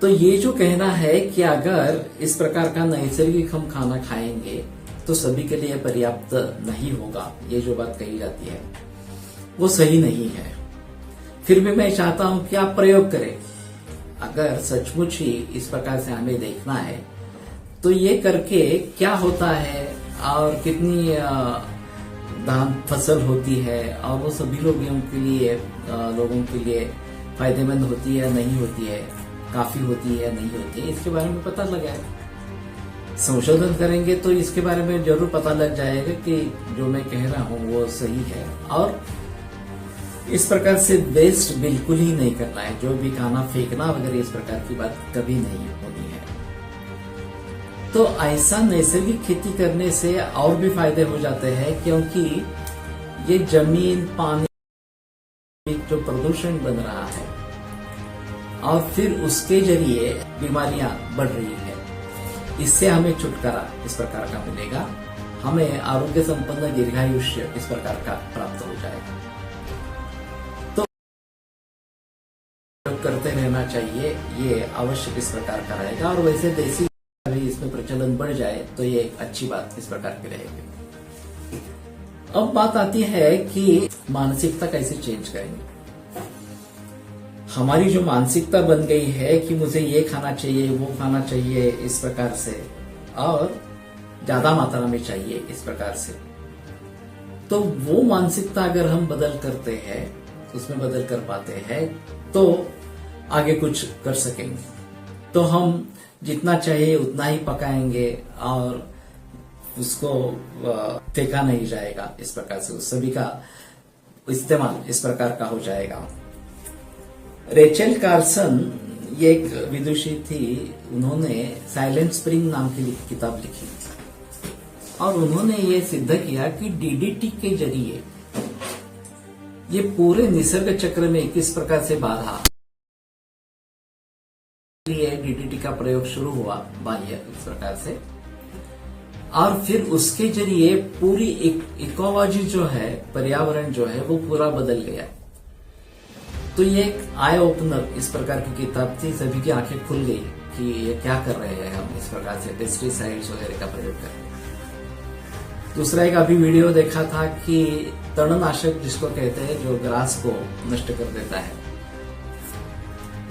तो ये जो कहना है कि अगर इस प्रकार का नैसर्गिक हम खाना खाएंगे तो सभी के लिए पर्याप्त नहीं होगा, ये जो बात कही जाती है वो सही नहीं है। फिर भी मैं चाहता हूं कि आप प्रयोग करें। अगर सचमुच ही इस प्रकार से हमें देखना है तो ये करके क्या होता है और कितनी धान फसल होती है और वो सभी लोगों के लिए फायदेमंद होती है नहीं होती है, काफी होती है नहीं होती है, इसके बारे में पता लगाए। संशोधन करेंगे तो इसके बारे में जरूर पता लग जाएगा कि जो मैं कह रहा हूं वो सही है। और इस प्रकार से वेस्ट बिल्कुल ही नहीं करना है, जो भी खाना फेंकना वगैरह इस प्रकार की बात कभी नहीं होनी है। तो ऐसा नैसर्गिक खेती करने से और भी फायदे हो जाते हैं, क्योंकि ये जमीन पानी जो प्रदूषण बन रहा है और फिर उसके जरिए बीमारियां बढ़ रही है, इससे हमें छुटकारा इस प्रकार का मिलेगा, हमें आरोग्य संपन्न दीर्घायुष्य इस प्रकार का प्राप्त हो जाएगा। तो करते रहना चाहिए, ये आवश्यक इस प्रकार का रहेगा। और वैसे देसी भी इसमें प्रचलन बढ़ जाए तो ये एक अच्छी बात इस प्रकार की रहेगी। अब बात आती है कि मानसिकता कैसे चेंज करेंगे। हमारी जो मानसिकता बन गई है कि मुझे ये खाना चाहिए वो खाना चाहिए इस प्रकार से, और ज्यादा मात्रा में चाहिए इस प्रकार से, तो वो मानसिकता अगर हम बदल करते हैं, उसमें बदल कर पाते हैं तो आगे कुछ कर सकेंगे। तो हम जितना चाहिए उतना ही पकाएंगे और उसको फेंका नहीं जाएगा, इस प्रकार से उस सभी का इस्तेमाल इस प्रकार का हो जाएगा। रेचल कार्सन ये एक विदुषी थी, उन्होंने साइलेंट स्प्रिंग नाम की किताब लिखी और उन्होंने ये सिद्ध किया कि डीडीटी के जरिए ये पूरे निसर्ग चक्र में किस प्रकार से बाधा, डीडीटी का प्रयोग शुरू हुआ बाह्य इस प्रकार से, और फिर उसके जरिए पूरी इकोलॉजी जो है, पर्यावरण जो है वो पूरा बदल गया। तो ये एक आई ओपनर इस प्रकार की किताब थी, सभी की आंखें खुल गई कि ये क्या कर रहे हैं हम इस प्रकार से पेस्टिसाइड्स वगैरह का प्रयोग कर रहे हैं। दूसरा एक अभी वीडियो देखा था कि तणनाशक जिसको कहते हैं, जो ग्रास को नष्ट कर देता है,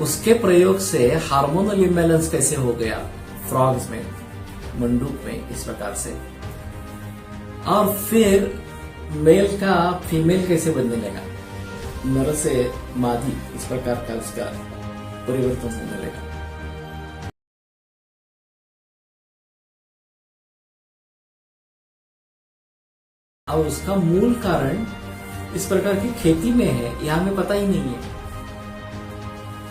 उसके प्रयोग से हार्मोनल इम्बैलेंस कैसे हो गया फ्रॉग्स में, मंडूक में इस प्रकार से, और फिर मेल का फीमेल कैसे बनने लगा, नर से मादी इस प्रकार का उसका परिवर्तन होने लगा। और उसका मूल कारण इस प्रकार की खेती में है, यह हमें पता ही नहीं है।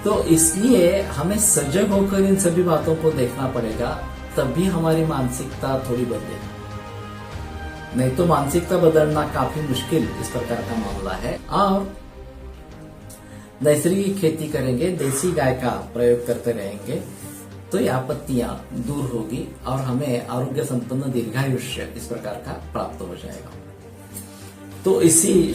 तो इसलिए हमें सजग होकर इन सभी बातों को देखना पड़ेगा, तभी हमारी मानसिकता थोड़ी बदलेगी। नहीं तो मानसिकता बदलना काफी मुश्किल इस प्रकार का मामला है। और नैसर्गिक खेती करेंगे, देसी गाय का प्रयोग करते रहेंगे तो ये आपत्तियां दूर होगी और हमें आरोग्य संपन्न दीर्घायुष्य इस प्रकार का प्राप्त हो जाएगा। तो इसी